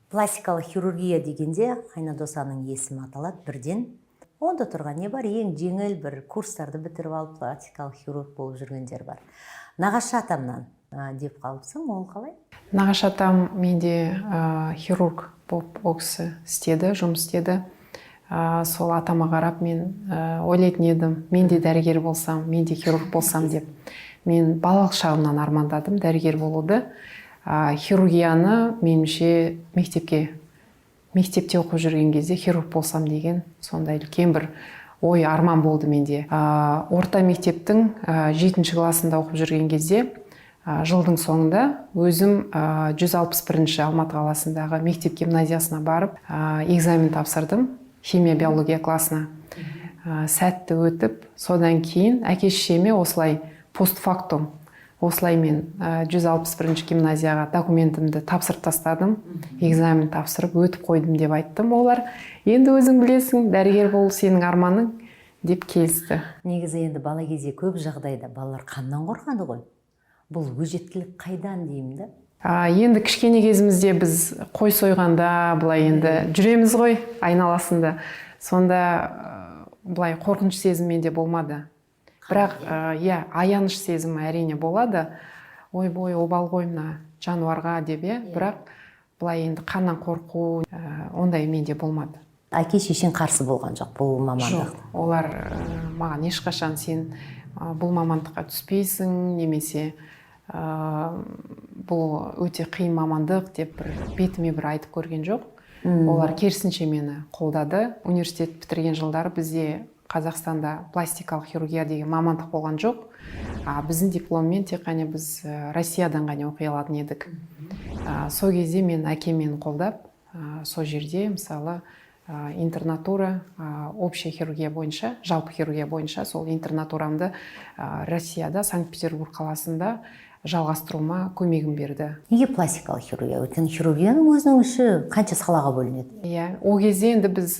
Пластикалық хирургия дегенде Айна Досаның есімі аталады бірден. Онда тұрған не бар? Ең жеңіл бір курстарды бітіріп алып пластикалық хирург болып жүргендер бар. Нағашы атамнан деп қалыпсың, ол қалай? Нағашы атам менде хирург болып ол кісі істеді, жұмыс істеді. Сол атама қарап мен ойлайтын едім, мен де дәрігер болсам, мен де хирург болсам деп. Мен балалық шағымнан армандадым дәрігер болуды. Хирургияны меніңше мектепте оқып жүрген кезде хирург болсам деген сондай үлкен бір ой арман болды менде. Орта мектептің 7-ші классында оқып жүрген кезде жылдың соңында өзім 161-ші Алматы қаласындағы мектеп гимназиясына барып экзамен тапсырдым, химия биология классына. Сәтті өтіп, содан кейін әке-шешеме осылай постфактум осылай мен 161-ші гимназияға документімді тапсырып тастадым, экзамен тапсырып өтіп қойдым деп айттым. Олар енді өзің білесің, дәрігер болу сенің арманың деп келісті. Негізі енді бала кезде көп жағдайда балалар қаннан қорқады ғой. Бұл өжеттілік қайдан деймін да? Енді кішкене кезімізде біз қой сойғанда былай енді жүреміз ғой айналасында. Сонда былай қорқыныш сезім менде болмады. Бірақ аяныш сезімі әрине болады. Ойбой, обал ғой мына жануарға деп, бірақ былай енді қаннан қорқу ондай менде болмады. Әке-шешең қарсы болған жоқ бұл мамандық? Жоқ, олар маған ешқашан сен бұл мамандыққа түспейсің, немесе бұл өте қиын мамандық деп бетіме бір айтып көрген жоқ. Олар керісінше мені қолдады. Университет бітірген жылдары бізде Қазақстанда пластикалық хирургия деген мамандық болған жоқ. Біздің дипломмен тек қана біз Россиядан ғана оқи алатын едік. Сол кезде мен әкеммен қолдап, сол жерде мысалы интернатура, общая хирургия бойынша, жалпы хирургия бойынша сол интернатурамды Россияда, Санкт-Петербург қаласында жалғастыруыма көмегін берді. Неге пластикалық хирургия? Өйткені хирургияның өзінің іші қанша салаға бөлінеді? Ол кезде енді біз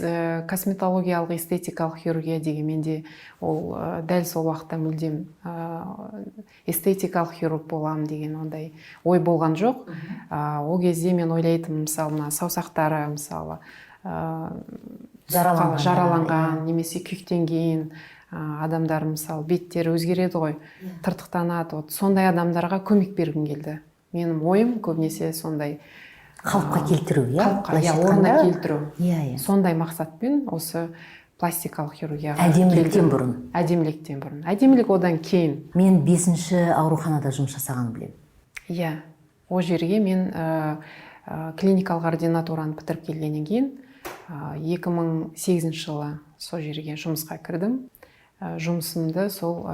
косметологиялық эстетикалық хирургия дегенде ол дәл сол уақытта мүлдем эстетикалық хирург боламын деген ондай ой болған жоқ. Ол кезде мен ойлайтын, мысалы, саусақтары мысалы жараланған немесе күйіктенген адамдар, мысалы, беттері өзгереді ғой, тыртықтанады. Сондай адамдарға көмек бергім келді. Менің ойым көбінесе сондай қалыпқа келтіру, орнына келтіру. Сондай мақсатпен осы пластикалық хирургияға әдеміліктен бұрын. Әдемілік одан кейін. Мен 5-ші ауруханада жұмыс жасағанын білемін. Ол жерге мен клиникалық ординатураны бітіріп келгеннен кейін 2008 жылы сол жерге жұмысқа кірдім. Жұмысымды сол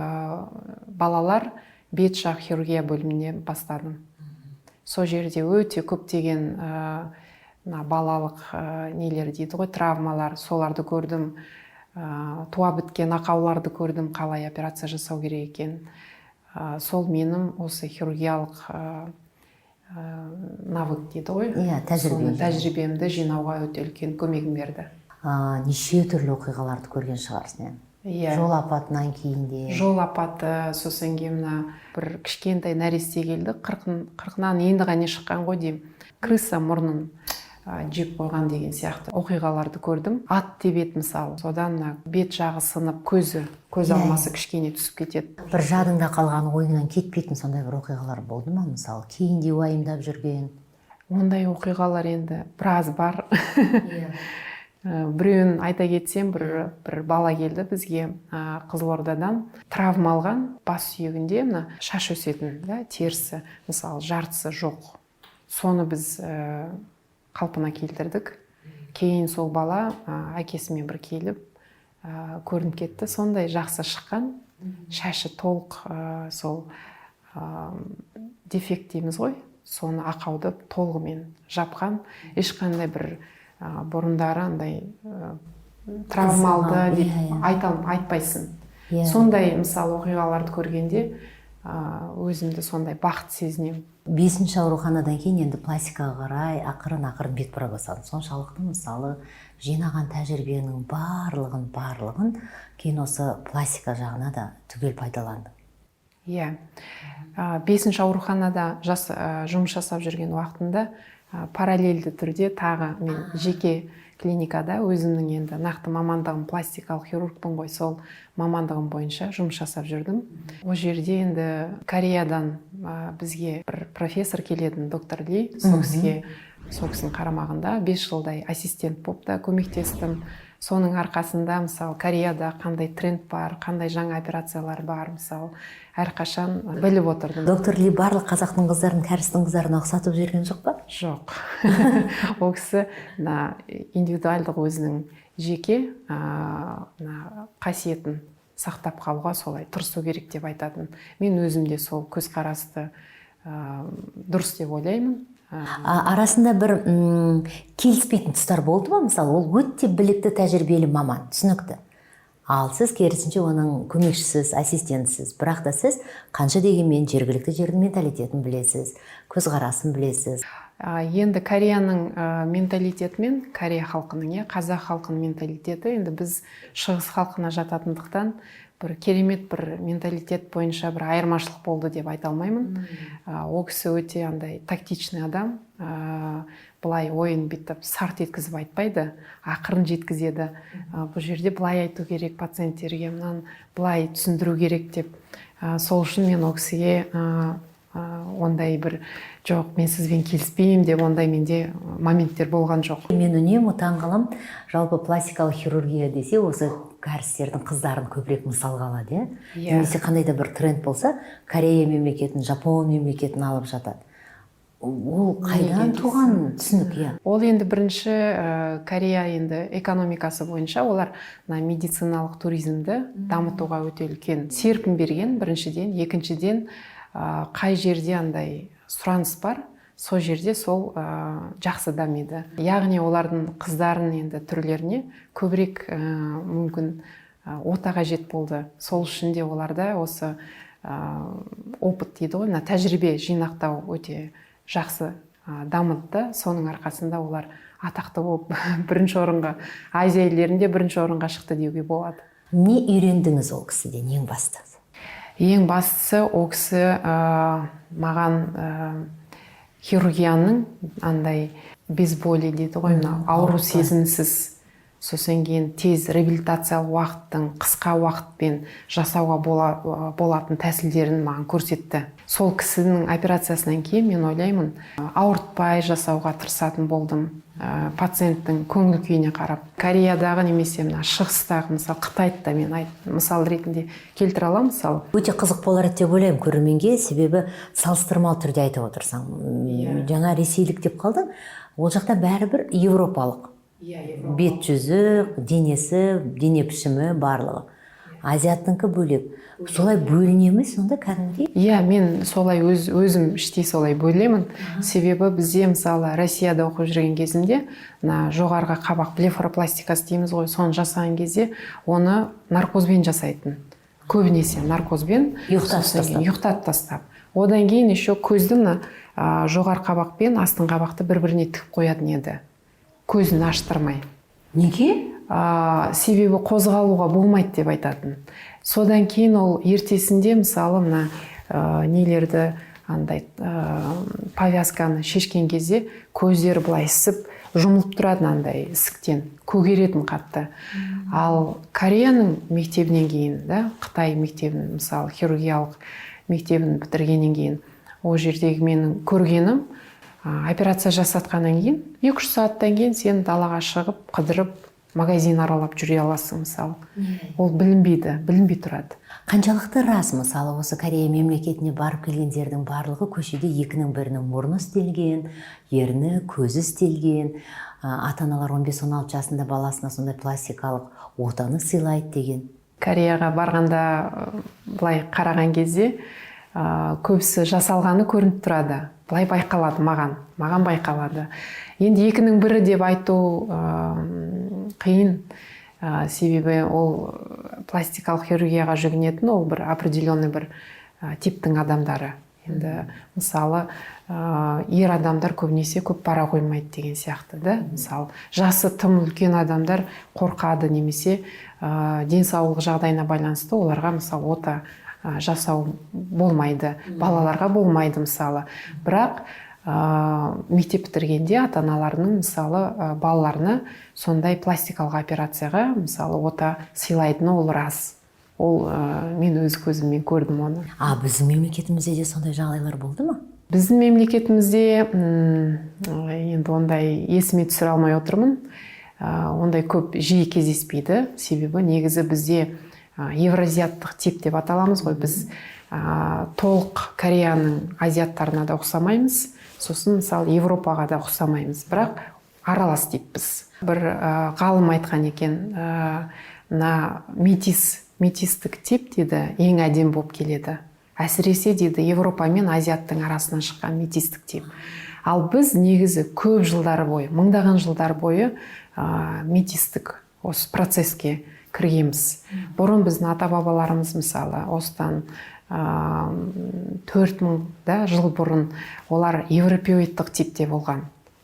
балалар бет жақ хирургия бөліміне бастадым. Сол жерде өте көптеген балалық нелер дейді ғой, травмалар, соларды көрдім. Туа біткен ақауларды көрдім, қалай операция жасау керек екен. Сол менің осы хирургиялық навык дейді ғой, тәжірибемді жинауға өте үлкен көмегін берді. Неше түрлі оқиғаларды көрген шығарсың? Жол апатынан кейінде? Жол апаты, сосын кейін бір кішкентай нәресте келді, 40-нан енді ғана шыққан ғой деймін. Крыса мұрнын жеп қойған деген сияқты оқиғаларды көрдім. Ат тебет мысалы, содан бет жағы сынып, көз алмасы кішкене түсіп кетеді. Бір жадыңда қалған, ойыңнан кетпейтін сондай бір оқиғалар болды ма, мысалы, кейінде уайымдап жүрген? Ондай оқиғалар енді біраз бар. Біреуін айта кетсем, бір бала келді бізге Қызылордадан, травма алған, бас сүйегінде шаш өсетін, терісі, мысалы, жартысы жоқ. Соны біз қалпына келтірдік. Кейін сол бала әкесімен бір келіп көрініп кетті. Сондай жақсы шыққан, шашы толық сол дефект дейміз ғой, соны ақауды толығымен жапқан. Ешқандай бір бұрындары андай травмалды деп айтпайсың. Сондай мысалы оқиғаларды көргенде өзімді сондай бақыт сезінемін. 5-ші ауруханадан кейін енді пластикаға қарай ақырын бет бұра бастадым. Соншалықты мысалы жинаған тәжірибенің барлығын кейін осы пластика жағына да түгел пайдаландым. 5-ші ауруханада жұмыс жасап жүрген уақытында параллельді түрде тағы мен жеке клиникада өзімнің енді нақты мамандығым пластикалық хирургпын ғой, сол мамандығым бойынша жұмыс жасап жүрдім. Ол жерде енді Кореядан бізге бір профессор келеді, доктор Ли, сол кісінің қарамағында 5 жылдай ассистент болып та көмектестім. Соның арқасында мысалы Кореяда қандай тренд бар, қандай жаңа операциялар бар, мысалы әрқашан біліп отырдым. Доктор Ли барлық қазақтың қыздарын кәрістің қыздарына ұқсатып жүрген жоқ па? Жоқ. Ол кісі индивидуалдық өзінің жеке қасиетін сақтап қалуға солай тырысу керек деп айтатын. Мен өзімде сол көзқарасты дұрыс деп ойлаймын. Арасында бір келіспейтін тұстар болды ма? Мысалы, ол өте білікті, тәжірибелі маман, түсінікті. Ал сіз керісінше оның көмекшісіз, ассистентсіз. Бірақ та сіз қанша дегенмен жергілікті жердің менталитетін білесіз, көзқарасын білесіз. Енді Кореяның менталитеті мен Корея халқының, қазақ халқының менталитеті, енді біз шығыс халқына жататындықтан бір керемет бір менталитет бойынша бір айырмашылық болды деп айта алмаймын. Ол кісі өте андай тактичный адам, былай ойын бүйтіп сарт еткізіп айтпайды, ақырын жеткізеді. Бұл жерде былай айту керек пациенттерге, мынаны былай түсіндіру керек деп. Сол үшін мен ол кісіге ондай бір жоқ, мен сізбен келіспеймін деп ондай менде моменттер болған жоқ. Мен үнемі таң қалам, жалпы пластикалық хирургия десе осы кәрістердің қыздарын көбірек мысалға алады, немесе қандай да бір тренд болса, Корея мемлекетін, Жапон мемлекетін алып жатады. Ол қайдан туған түсінік? Ол енді бірінші Корея енді экономикасы бойынша олар медициналық туризмді дамытуға өте үлкен серпін берген, біріншіден. Екіншіден, қай жерде андай сұраныс бар, сол жерде сол жақсы дамиды. Яғни олардың қыздарын енді түрлеріне көбірек мүмкін ота қажет болды. Сол үшін де оларда осы опыт дейді ғой, тәжірибе жинақтау өте жақсы дамыды. Соның арқасында олар атақты болып бірінші орынға, Азия елдерінде бірінші орынға шықты деуге болады. Не үйрендіңіз ол кісіден ең бастысы? Ең бастысы ол кісі маған хирургияның андай безболи дейді ғой, ауру сезімсіз, сосын кейін тез реабилитациялық уақыттың қысқа уақытпен жасауға болатын тәсілдерін маған көрсетті. Сол кісінің операциясынан кейін мен ойлаймын, ауыртпай жасауға тырысатын болдым. Пациенттің көңіл күйіне қарап. Кореядағы немесе шығыстағы, мысалы Қытайды да мен мысал ретінде келтіре аламын. Мысалы өте қызық болар деп ойлаймын көрерменге, себебі салыстырмалы түрде айтып отырсаң. Жаңа ресейлік деп қалдың, ол жақта бәрібір европалық. Бет жүзі, денесі, дене пішімі барлығы. Азиаттыңқы бөлек. Солай бөлінеміз сонда кәдімгідей? Мен солай өзім іштей солай бөлемін. Себебі бізде мысалы Россияда оқып жүрген кезімде жоғарғы қабақ блефаропластикасы дейміз ғой, соны жасаған кезде оны наркозбен жасайтын. Көбінесе наркозбен ұйықтатып тастап. Одан кейін еще көздің жоғарғы қабақ пен астың қабақты бір-біріне тігіп қоятын еді. Көзін аштырмай. Неге? Себебі қозғалуға болмайды деп айтатын. Содан кейін ол ертесінде мысалы нелерді андай повязканы шешкен кезде көздері былай ісіп, жұмылып тұрады андай ісіктен, көгеретін қатты. Ал Кореяның мектебінен кейін, Қытай мектебін, мысалы хирургиялық мектебін бітіргеннен кейін, ол жердегі менің көргенім, операция жасатқаннан кейін 2-3 сағаттан кейін сен далаға шығып, қыдырып, магазин аралап жүре аласың мысалы. Ол білінбей тұрады. Қаншалықты рас, мысалы, осы Корея мемлекетіне барып келгендердің барлығы көшеде екінің бірінің мұрны істелген, ерні, көзі істелген, ата-аналар 15-16 жасында баласына сондай пластикалық отаны сыйлайды деген. Кореяға барғанда былай қараған кезде көбісі жасалғаны көрініп тұрады. Былай байқалады маған байқалады. Енді екінің бірі деп айту қиын, себебі ол пластикалық хирургияға жүгінетін ол бір определенный бір типтің адамдары. Енді мысалы ер адамдар көбінесе көп бара қоймайды деген сияқты, мысалы жасы тым үлкен адамдар қорқады, немесе денсаулық жағдайына байланысты оларға мысалы ота жасау болмайды, балаларға болмайды мысалы. Бірақ мектеп бітіргенде ата-аналарының мысалы балаларына сондай пластикалық операцияға мысалы ота сыйлайтыны ол рас. Ол мен өз көзіммен көрдім оны. Біздің мемлекетімізде де сондай жағдайлар болды ма? Біздің мемлекетімізде енді ондай есіме түсіре алмай отырмын. Ондай көп жиі кездеспейді. Себебі негізі бізде евразиаттық тип деп аталамыз ғой. Біз толық Кореяның азиаттарына да ұқсамаймыз. Сосын мысалы Европаға да ұқсамаймыз. Бірақ аралас типпіз. Бір ғалым айтқан екен, метистік тип дейді, ең әдем болып келеді. Әсіресе дейді Европа мен азиаттың арасынан шыққан метистік тип. Ал біз негізі көп жылдар бойы, мыңдаған жылдар бойы метистік осы процеске кіргенбіз. Бұрын біздің ата-бабаларымыз мысалы осыдан 4000 жыл бұрын олар европеоидтық типте болған.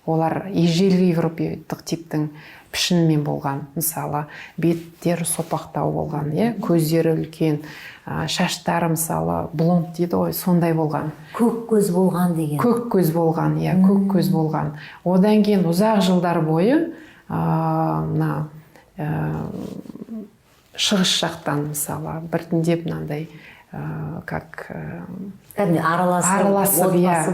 Олар ежелгі европеоидтық типтің пішінімен болған. Мысалы беттері сопақтау болған, көздері үлкен, шаштары мысалы блонд дейді ғой, сондай болған. Көк көз болған деген. Көк көз болған, көк көз болған. Одан кейін ұзақ жылдар бойы шығыс жақтан мысалы біртіндеп мынандай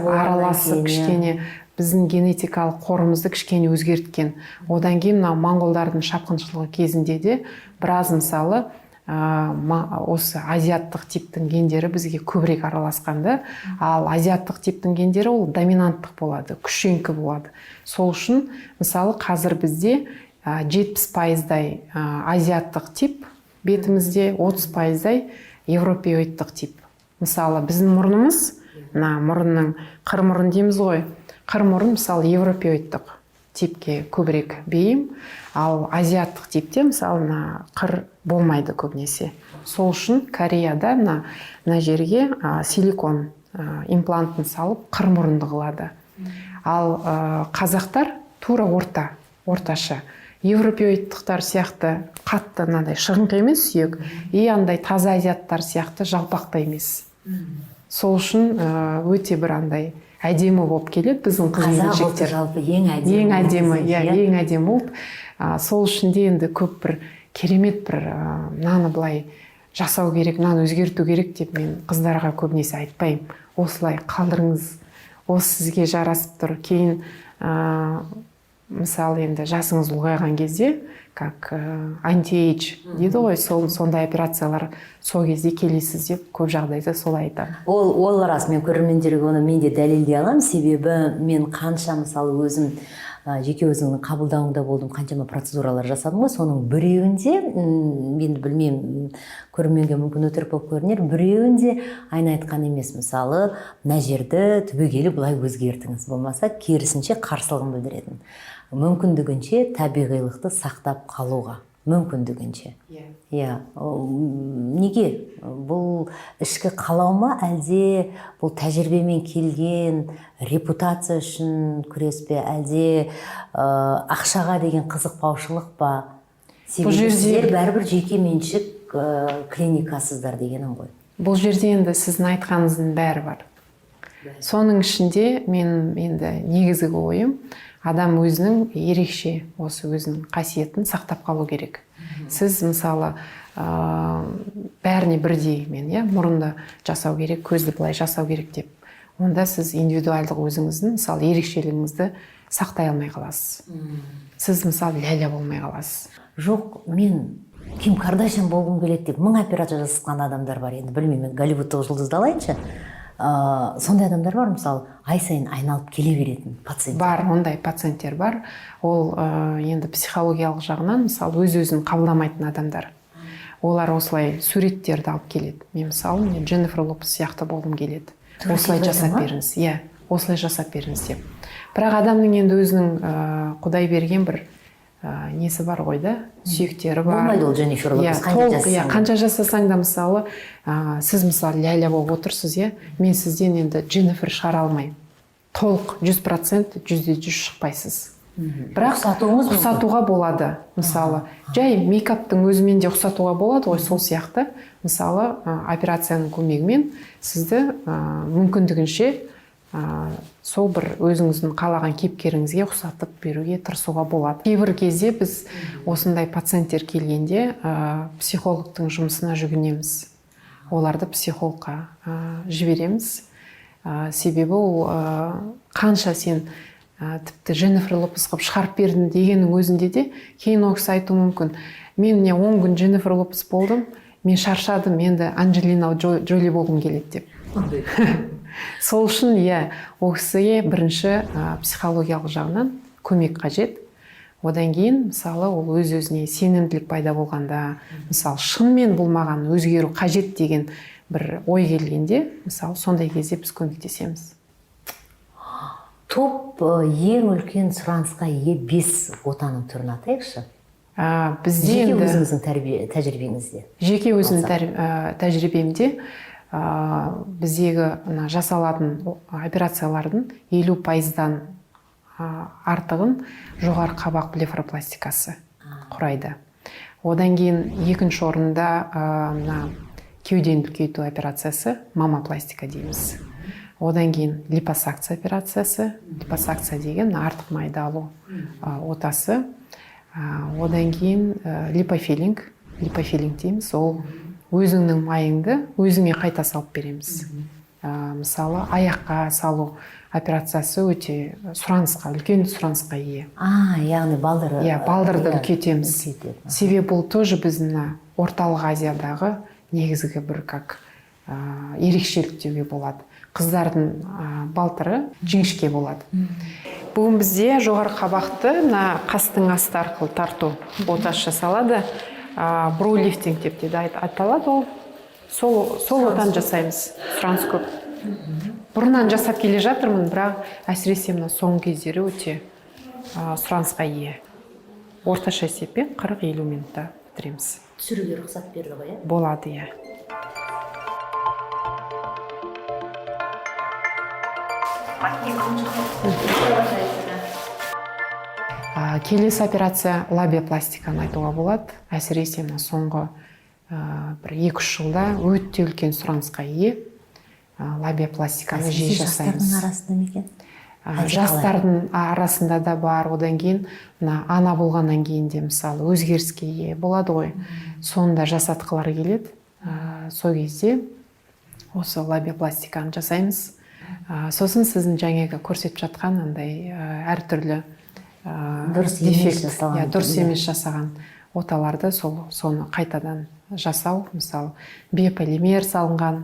араласып кішкене біздің генетикалық қорымызды кішкене өзгерткен. Одан кейін моңғолдардың шапқыншылығы кезінде де біраз мысалы осы азиаттық типтің гендері бізге көбірек араласқанды, ал азиаттық типтің гендері ол доминанттық болады, күшеңкі болады. Сол үшін мысалы қазір бізде 70%-дай азиаттық тип бетімізде, 30%-дай европеоидтық тип. Мысалы біздің мұрнымыз, мұрынның қыр мұрын дейміз ғой, қыр мұрын мысалы европеоидтық типке көбірек бейім, ал азиаттық типте мысалы қыр болмайды көбінесе. Сол үшін Кореяда мына жерге силикон имплантын салып қыр мұрынды қылады. Ал қазақтар тура орташа. Европеоидтықтар сияқты қатты мынандай шығыңқы емес сүйек, андай таза азиаттар сияқты жалпақта емес. Сол үшін өте бір андай әдемі болып келеді біздің қыз-келіншектер. Жалпы ең әдемі болып. Сол үшін де енді көп бір керемет бір мынаны былай жасау керек, мынаны өзгерту керек деп мен қыздарға көбінесе айтпаймын. Осылай қалдырыңыз, осы сізге жарасып тұр. Кейін мысалы енді жасыңыз ұлғайған кезде, как анти-эйдж дейді ғой, сондай операциялар сол кезде келесіз деп көп жағдайда солай айтады. Ол рас, мен көрермендерге оны мен де дәлелдей аламын, себебі мен қанша мысалы өзім жеке өзіңнің қабылдауыңда болдым, қаншама процедуралар жасадым ғой, соның біреуінде, енді білмеймін, көрерменге мүмкін өтірік болып көрінер, біреуінде айна айтқан емес, мысалы мына жерді түбегейлі былай өзгертіңіз, болмаса керісінше қарсылығын білдіретін. Мүмкіндігінше табиғилықты сақтап қалуға, мүмкіндігінше. Неге? Бұл ішкі қалау ма, әлде бұл тәжірибемен келген репутация үшін күрес пе, әлде ақшаға деген қызықпаушылық па? Себебі сіздер бәрібір жеке меншік клиникасыздар дегенім ғой. Бұл жерде енді сіздің айтқаныңыздың бәрі бар. Соның ішінде мен енді негізгі ойым, адам өзінің ерекше осы өзінің қасиетін сақтап қалу керек. Сіз мысалы бәріне бірдей мұрынды жасау керек, көзді былай жасау керек деп. Онда сіз индивидуалдық өзіңіздің мысалы ерекшелігіңізді сақтай алмай қаласыз. Сіз мысалы ләйлә болмай қаласыз. Жоқ, мен Ким Кардашьян болғым келеді деп 1000 операция жасатқан адамдар бар. Енді білмеймін, Голливудтық жұлдызды алайыншы. Сондай адамдар бар, мысалы, ай сайын айналып келе беретін пациенттер. Бар, ондай пациенттер бар. Ол енді психологиялық жағынан, мысалы, өз-өзін қабылдамайтын адамдар. Олар осылай суреттерді алып келеді. Мен мысалы, Дженнифер Лопес сияқты болғым келеді. Осылай жасап беріңіз. Осылай жасап беріңіз деп. Бірақ адамның енді өзінің Құдай берген бір несі бар ғой да, сүйектері бар. Болмайды ол Дженнифер Лопес қанша жасасаң да, мысалы, сіз мысалы ләйлә болып отырсыз, мен сізден енді Дженнифер шығара алмаймын. Толық 100%, 100% шықпайсыз. Бірақ ұқсатуға болады. Мысалы, жай мейкаптың өзімен де ұқсатуға болады ғой, сол сияқты. Мысалы, операцияның көмегімен сізді мүмкіндігінше сол бір өзіңіздің қалаған кейіпкеріңізге ұқсатып беруге тырысуға болады. Кейбір кезде біз осындай пациенттер келгенде психологтың жұмысына жүгінеміз. Оларды психологқа жібереміз. Себебі ол қанша сен тіпті Дженнифер Лопес қылып шығарып бердің дегеннің өзінде де кейін ол кісі айтуы мүмкін. Мен 10 күн Дженнифер Лопес болдым, мен шаршадым, енді Анджелина Джоли болғым келеді деп. Сол үшін ол кісіге бірінші психологиялық жағынан көмек қажет. Одан кейін, мысалы, ол өз-өзіне сенімділік пайда болғанда, мысалы, шынымен бұл маған өзгеру қажет деген бір ой келгенде, мысалы, сондай кезде біз көмектесеміз. Топ ең үлкен сұранысқа ие 5 отаның түрін атайықшы. Жеке өзіңіздің тәжірибеңізде. Жеке өзімнің тәжірибемде біздегі жасалатын операциялардың 50%-дан артығын жоғары қабақ блефаропластикасы құрайды. Одан кейін екінші орында кеудені үлкейту операциясы, мамопластика дейміз. Одан кейін липосакция операциясы, липосакция деген артық майды алу отасы. Одан кейін липофилинг дейміз, ол өзіңнің майыңды өзіңе қайта салып береміз. Мысалы, аяққа салу операциясы өте сұранысқа, үлкен сұранысқа ие. Яғни балдыры. Балдырды үлкейтеміз. Себебі бұл тоже біздің орталық Азиядағы негізгі бір ерекшелік деуге болады. Қыздардың балтыры жіңішке болады. Бүгін бізде жоғары қабақты қастың асты арқылы тарту отасы жасалады. Броулифтинг деп те аталады ол. Сол отаны жасаймыз. Сұраныс көп. Бұрыннан жасап келе жатырмын, бірақ әсіресе соңғы кездері өте сұранысқа ие. Орташа есеппен 40-50 минутта бітіреміз. Түсіруге рұқсат берді ғой? Болады, Келесі операция лабиопластиканы айтуға болады. Әсіресе соңғы бір 2-3 жылда өте үлкен сұранысқа ие. Лабиопластиканы жиі жасаймыз. Жастардың арасында ма екен? Жастардың арасында да бар. Одан кейін ана болғаннан кейін де мысалы өзгеріске ие болады ғой. Сонда жасатқылары келеді. Сол кезде осы лабиопластиканы жасаймыз. Сосын сіздің жаңағы көрсетіп жатқан әртүрлі дұрыс емес жасаған оталарды соны қайтадан жасау. Мысалы, биополимер салынған,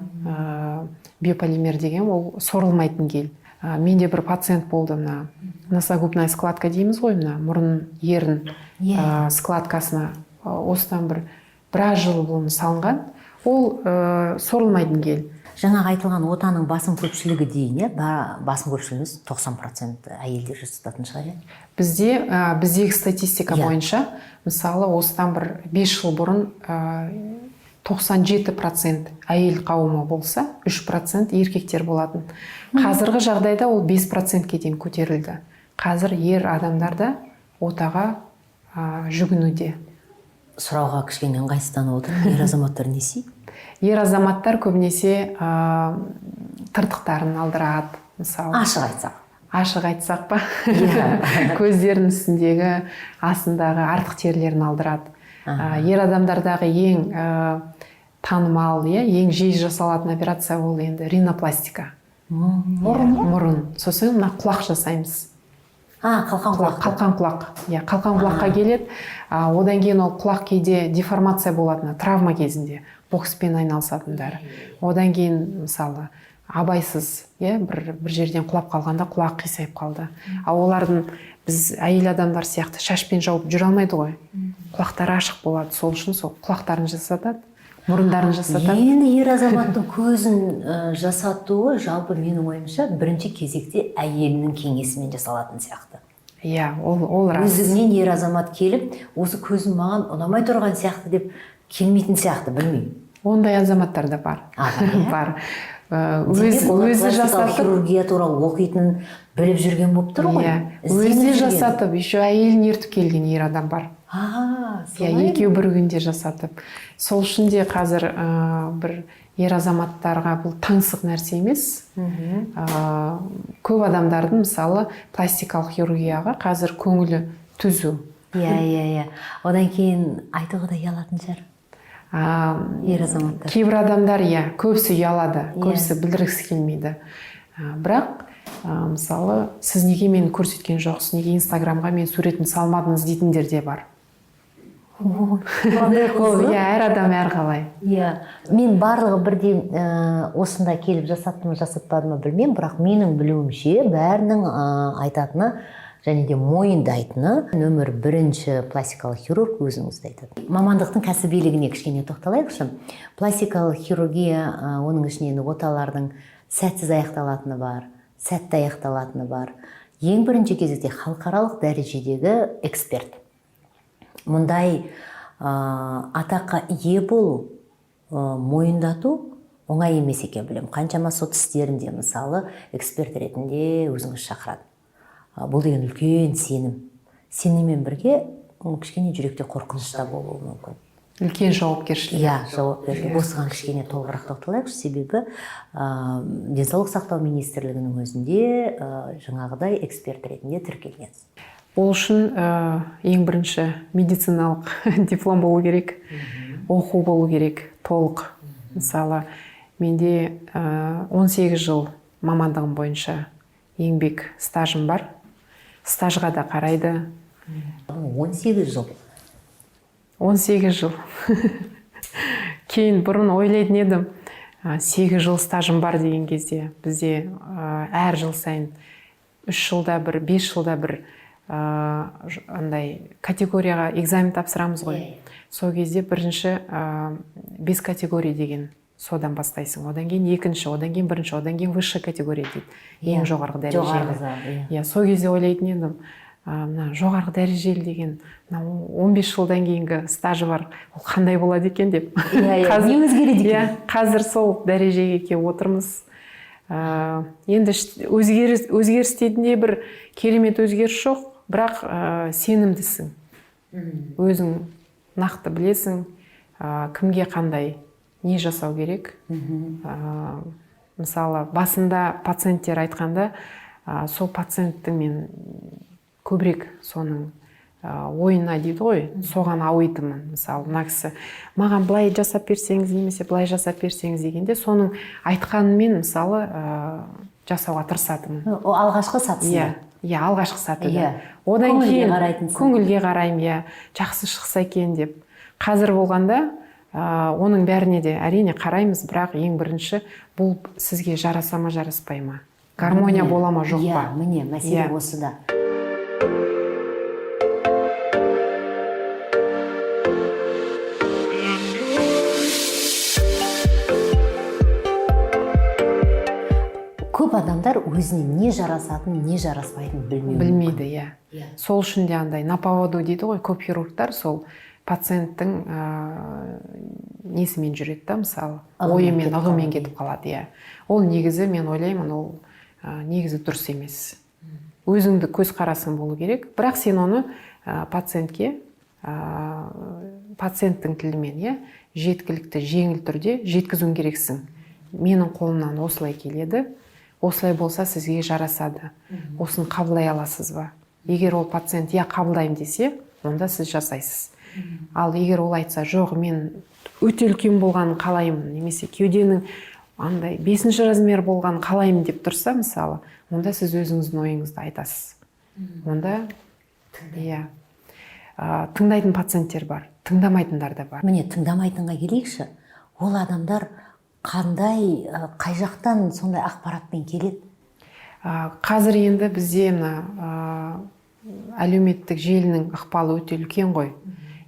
биополимер деген ол сорылмайтын гель. Менде бір пациент болды, носогубная складка дейміз ғой, мұрын ерін складкасына осыдан біраз жыл бұрын салынған. Ол сорылмайтын гель. Жаңағы айтылған отаның басым көпшілігі дейін, басым көпшілігіміз 90% әйелдер жасататын шығар. Біздегі статистика бойынша, мысалы, осыдан 5 жыл бұрын 97% әйел қауымы болса, 3% еркектер болатын. Қазіргі жағдайда ол 5%-ке дейін көтерілді. Қазір ер адамдар да отаға жүгінуде. Сұрауға кішкене ыңғайсызданып отыр. Ер азаматтар не істейді? Ер азаматтар көбінесе тыртықтарын алдырады, мысалы. Ашық айтсақ па? Көздерінің үстіндегі, астындағы артық терілерін алдырады. Ер адамдардағы ең танымал, ең жиі жасалатын операция ол енді ринопластика. Мұрын. Сосын құлақ жасаймыз. Қалқан құлақ. Қалқан құлаққа келеді. Одан кейін ол құлақ кейде деформация болады, травма кезінде. Бокспен айналысатындар. Одан кейін, мысалы, абайсыз, бір жерден құлап қалғанда құлақ қисайып қалды. Олардың біз әйел адамдар сияқты шашпен жауып жүре алмайды ғой. Құлақтары ашық болады. Сол үшін сол құлақтарын жасатады, мұрындарын жасатады. Енді ер азаматтың көзін жасатуы жалпы менің ойымша бірінші кезекте әйелінің кеңесімен жасалатын сияқты. Ол рас. Өзігінен ер азамат келіп, осы көзім маған ұнамай тұрған сияқты деп келмейтін сияқты, білмеймін. Ондай азаматтар да бар. Бар. өзі жасатып, хирургия туралы оқитын, біліп жүрген болып тұр ғой. Өзі жасатып, еще әйелін ертіп келген ер адам бар. Екеу бір күнде жасатып. Сол үшін де қазір бір ер азаматтарға бұл таңсық нәрсе емес. Көп адамдардың мысалы пластикалық хирургияға қазір көңілі түзу. Иә. Одан кейін айтуға да ұялатын шығар. Ер азаматтар. Кейбір адамдар, көбісі ұялады, көбісі білдіргісі келмейді. Бірақ мысалы сіз неге мені көрсеткен жоқсыз, неге инстаграмға мен суретін салмадыңыз дейтіндер де бар. Әр адам әрқалай. Мен барлығы бірден осында келіп жасаттым, жасатпадым білмеймін, бірақ менің білуімше бәрінің айтатыны және де мойындайтыны нөмір бірінші пластикалық хирург өзіңізді айтады. Мамандықтың кәсібилігіне кішкене тоқталайықшы. Пластикалық хирургия, оның ішінен оталардың сәтсіз аяқталатыны бар, сәтті аяқталатыны бар. Ең бірінші кезекте халықаралық дәрежедегі эксперт. Мұндай атаққа ие болу, мойындату оңай емес екен білем. Қаншама сот істерінде мысалы эксперт ретінде өзіңіз шақырады. Бұл деген үлкен сенім. Сеніммен бірге кішкене жүректе қорқыныш та болуы мүмкін. Үлкен жауапкершілік. Жауапкершілік. Осыған кішкене толығырақ тоқталайықшы, себебі денсаулық сақтау министрлігінің өзінде жаңағыдай эксперт ретінде тіркелгенсіз. Ол үшін ең бірінші медициналық диплом болу керек, оқу болу керек, толық. Мысалы, менде 18 жыл мамандығым бойынша еңбек стажым бар. Стажға да қарайды. 18 жыл. 18 жыл. Кейін бұрын ойлайтын едім, 8 жыл стажым бар деген кезде бізде әр жыл сайын 3 жылда бір, 5 жылда бір андай категорияға экзамен тапсырамыз ғой. Сол кезде бірінші 5 категория деген содан бастайсың. Одан кейін екінші, одан кейін бірінші, одан кейін высшая категория дейді. Ең жоғарғы дәрежелі. Сол кезде ойлайтын едім, жоғарғы дәрежелі деген 15 жылдан кейінгі стажы бар, ол қандай болады екен деп. Не өзгереді екен? Қазір сол дәрежеге келіп отырмыз. Енді өзгеріс дейтіндей бір керемет өзгеріс жоқ, бірақ сенімдісің. Өзің нақты білесің, кімге қандай не жасау керек. Мысалы, басында пациенттер айтқанда, сол пациенттің мен көбірек соның ойына дейді ғой, соған ауитымын. Мысалы, мына кісі маған былай жасап берсеңіз, немесе былай жасап берсеңіз дегенде, соның айтқанымен мысалы жасауға тырысатымын. Алғашқы сатысында. Алғашқы сатыда. Одан кейін көңілге қараймын, жақсы шықса екен деп. Қазір болғанда оның бәріне де әрине қараймыз, бірақ ең бірінші бұл сізге жараса ма, жараспай ма? Гармония бола ма, жоқ па? Міне, мәселе осыда. Көп адамдар өзіне не жарасатын, не жараспайтын білмейді. Сол үшін де андай на поводу дейді ғой, көп хирургтар сол пациенттің несімен жүреді да, мысалы, ойымен, ығымен кетіп қалады. Ол негізі, мен ойлаймын, ол негізі дұрыс емес. Өзіңді көз қарасың болу керек, бірақ сен оны пациентке, пациенттің тілімен, жеткілікті, жеңіл түрде жеткізуің керексің. Менің қолымнан осылай келеді, осылай болса сізге жарасады. Осыны қабылдай аласыз ба? Егер ол пациент қабылдаймын десе, онда сіз жасайсыз. Ал егер ол айтса, жоқ, мен өте үлкен болғанын қалаймын, немесе кеуденің андай 5-ші размер болғанын қалаймын деп тұрса, мысалы, онда сіз өзіңіздің ойыңызды айтасыз. Онда тыңдайтын пациенттер бар, тыңдамайтындар да бар. Міне, тыңдамайтынға келейікші. Ол адамдар қандай, қай жақтан сондай ақпаратпен келеді? Қазір енді бізде әлеуметтік желінің ықпалы өте үлкен ғой.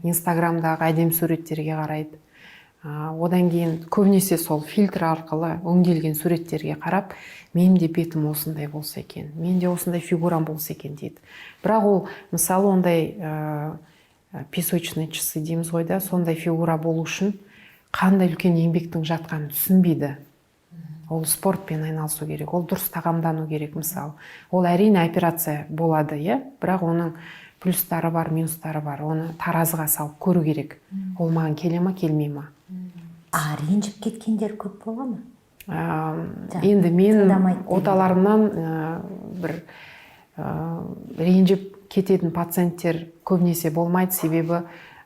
Инстаграмдағы әдем суреттерге қарайды. Одан кейін көбінесе сол фильтр арқылы өңделген суреттерге қарап, менің де бетім осындай болса екен, мен де осындай фигурам болса екен дейді. Бірақ ол, мысалы, ондай песочные часы дейміз ғой да, сондай фигура болу үшін қандай үлкен еңбектің жатқанын түсінбейді. ол спортпен айналысу керек, ол дұрыс тағамдану керек мысалы. Ол әрине операция болады, бірақ оның плюстары бар, минустары бар. Оны таразыға салып көру керек. Ол маған келе ма, келмей ма. Ренжіп кеткендер көп бола ма? Енді мен оталарымнан бір ренжіп кететін пациенттер көбінесе болмайды, себебі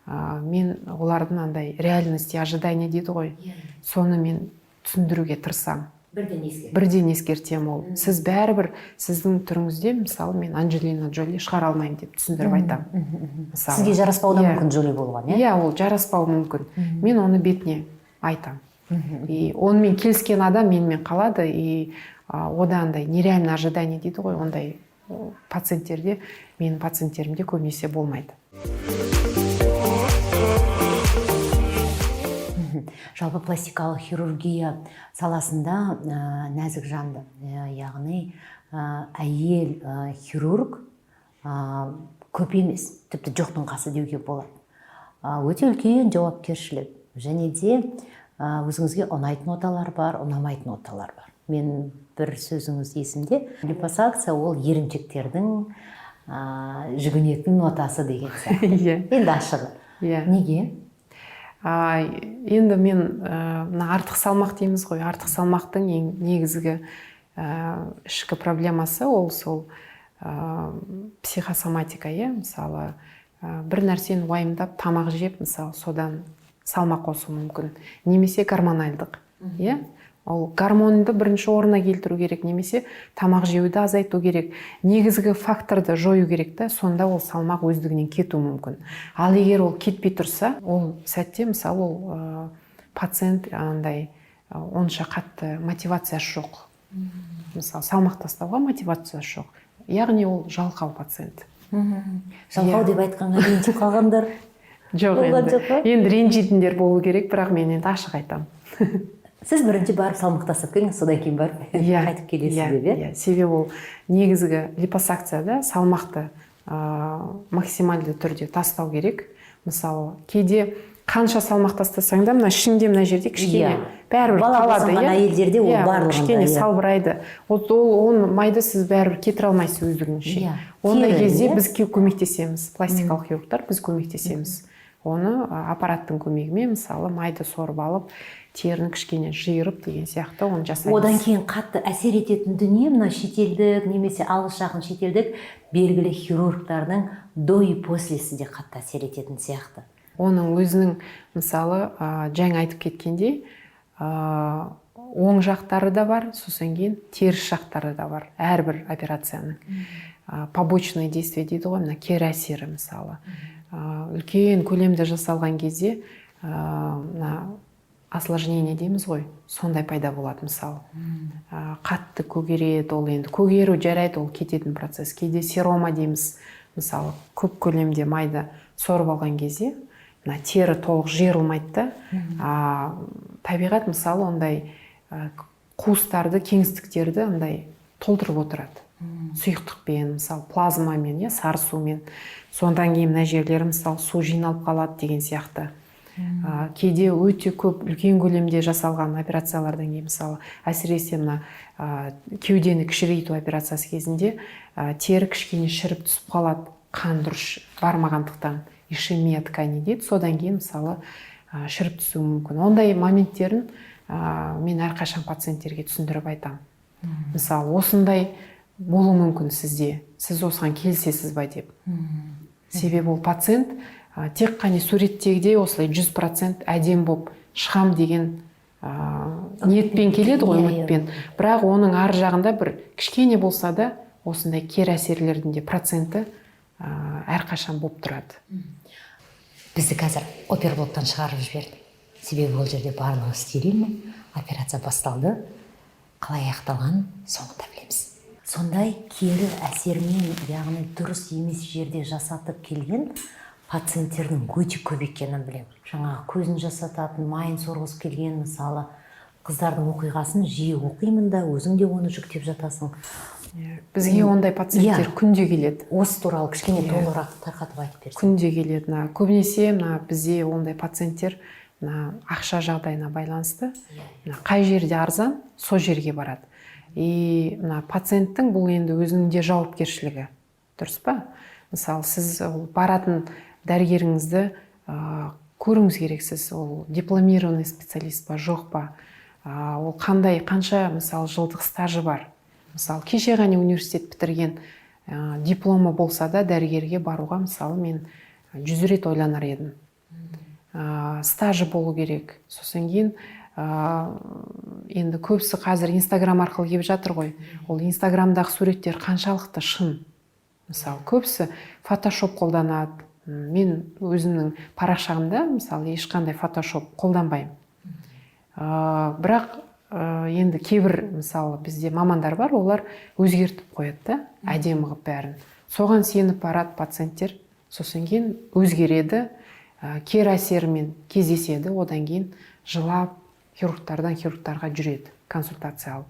мен олардың андай реальности ожидания дейді ғой. Соны мен түсіндіруге тырысам. Бірден ескертем ол. Сіз бәрібір сіздің түріңізде, мысалы, мен Анджелина Джоли шығара алмаймын деп түсіндіріп айтам. Сізге жараспауы мүмкін Джоли болған, иә? Ол жараспауы мүмкін. Мен оны бетіне айтам. И онымен келіскен адам менімен қалады, и одандай нереальный ожидание дейді ғой, ондай пациенттерде, менің пациенттерімде көбінесе болмайды. Жалпы пластикалық хирургия саласында нәзік жанды, яғни әйел хирург көп емес, тіпті жоқтың қасы деуге болады. Өте үлкен жауапкершілік, және де өзіңізге ұнайтын оталар бар, ұнамайтын оталар бар. Мен бір сөзіңіз есімде, липосакция ол еріншектердің жүгінетін отасы деген сияқты. Енді ашығы. Неге? Енді мен артық салмақ дейміз ғой. Артық салмақтың ең негізгі ішкі проблемасы ол сол психосоматика, мысалы, бір нәрсені уайымдап тамақ жеп, мысалы, содан салмақ қосу мүмкін. Немесе гормональдық, ол гормонды бірінші орнына келтіру керек, немесе тамақ жеуді азайту керек. Негізгі факторды жою керек та, сонда ол салмақ өздігінен кету мүмкін. Ал егер ол кетпей тұрса, ол сәтте, мысалы, ол пациент андай онша қатты мотивациясы жоқ. Мысалы, салмақ тастауға мотивациясы жоқ. Яғни ол жалқау пациент. Жалқау деп айтқанға ренжіп қалғандар? Жоқ, енді ренжитіндер болу керек, бірақ мен енді ашық айтам. Сіз бірінші барып салмақ тастап келіңіз, содан кейін барып қайтып келесіз деп, себебі ол негізгі липосакцияда салмақты максималды түрде тастау керек. Мысалы, кейде қанша салмақ тастасаң да, мына ішіңде мына жерде кішкене бәрібір қалады, әйелдерде ол барлығында кішкене салбырайды. Оны майды сіз бәрібір кетіре алмайсыз өздігіңізше. Ондай кезде біз көмектесеміз, пластикалық хирургтар біз көмектесеміз. Оны аппараттың көмегімен, мысалы, майды сорып алып, теріні кішкене жиырып деген сияқты оны жасаймыз. Одан кейін қатты әсер ететін дүние, мына шетелдік немесе алыс жақын шетелдік белгілі хирургтардың до и послесі де қатты әсер ететін сияқты. Оның өзінің, мысалы, жаңа айтып кеткендей, оң жақтары да бар, сосын кейін теріс жақтары да бар. Әрбір операцияның побочное действие дейді ғой, мына кері әсері, мысалы. Үлкен көлемде жасалған кезде осложнение дейміз ғой, сондай пайда болады, мысалы. Қатты көгереді, ол енді көгеру жарайды, ол кететін процесс. Кейде серома дейміз, мысалы, көп көлемде майды сорып алған кезде, тері толық жиырылмайды да. Табиғат, мысалы, ондай қуыстарды, кеңістіктерді ондай толтырып отырады. Сұйықтықпен, мысалы, плазмамен, сарысумен. Сондан кейін мына жерлері, мысалы, су жиналып қалады деген сияқты. Кейде өте көп үлкен көлемде жасалған операциялардан кейін, мысалы, әсіресе мына кеудені кішірейту операциясы кезінде тері кішкене шіріп түсіп қалады, қан дұрыс бармағандықтан, ишемия ткани дейді. Содан кейін, мысалы, шіріп түсуі мүмкін. Ондай моменттерін мен әрқашан пациенттерге түсіндіріп айтам. Мысалы, осындай болу мүмкін сізде. Сіз осыған келісесіз ба деп. Себебі ол пациент тек қане суреттегідей осылай 100% әдем болып шығам деген ниетпен келеді ғой, үмітпен. Бірақ оның ар жағында бір кішкене болса да осындай кері әсерлердің де проценті әрқашан болып тұрады. Бізді қазір оперблоктан шығарып жіберді. Себебі ол жерде барлығы стерильный, операция басталды. Қалай аяқталғанын соңында білеміз. Сондай кері әсермен, яғни дұрыс емес жерде жасатып келген пациенттердің өте көп екенін білемін. Жаңағы көзін жасататын, майын сорғызып келген, мысалы, қыздардың оқиғасын жиі оқимын да, өзің де оны жүктеп жатасың. Бізге ондай пациенттер күнде келеді. Осы туралы кішкене толығырақ тарқатып айтып берсең. Күнде келеді. Көбінесе бізде ондай пациенттер ақша жағдайына байланысты қай жерде арзан, сол жерге барады. И пациенттің бұл енді өзінің де жауапкершілігі. Дұрыс па? Мысалы, сіз баратын дәрігеріңізді көріңіз керексіз. Ол дипломированный специалист па, жоқ па? Ол қанша, мысалы, жылдық стажы бар. Мысалы, кеше ғана университет бітірген дипломы болса да дәрігерге баруға, мысалы, мен 100 рет ойланар едім. Стажы болу керек. Сосын кейін енді көбісі қазір Инстаграм арқылы келіп жатыр ғой. Ол Инстаграмдағы суреттер қаншалықты шын. Мысалы, көбісі фотошоп қолданады. Мен өзімнің парақшамда, мысалы, ешқандай фотошоп қолданбаймын. Бірақ енді кейбір, мысалы, бізде мамандар бар, олар өзгертіп қояды, әдемі қылып бәрін. Соған сеніп барады пациенттер. Сосын кейін өзгереді, кері әсерімен кездеседі, одан кейін жылап хирургтардан хирургтарға жүреді, консультация алып,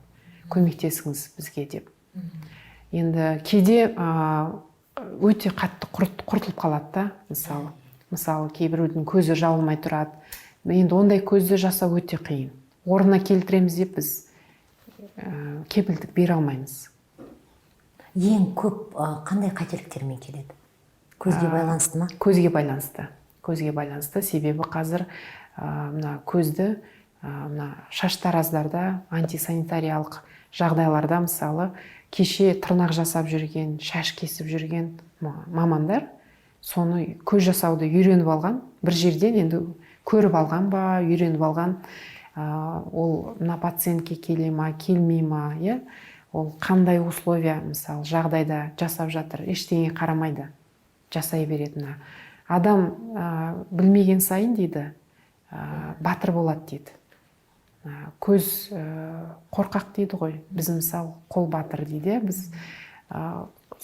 көмектесіңіз бізге деп. Енді кейде өте қатты құртылып қалады да, мысалы, кейбіреудің көзі жабылмай тұрады. Енді ондай көзді жасау өте қиын. Орнына келтіреміз деп біз кепілдік бере алмаймыз. Ең көп қандай қателіктермен келеді? Көзге байланысты ма? Көзге байланысты. Көзге байланысты. Себебі қазір көзді шаштараздарда, антисанитариялық жағдайларда, мысалы, кеше тырнақ жасап жүрген, шаш кесіп жүрген мамандар соны көз жасауды үйреніп алған, бір жерден енді көріп алған ба, үйреніп алған, ол пациентке келе ма, келмей ма, ол қандай условия, мысалы, жағдайда жасап жатыр, ештеңе қарамайды, жасай беретіні. Адам білмеген сайын дейді, батыр болады дейді. Көз қорқақ дейді ғой, біз, мысалы, қол батыр дейді. Біз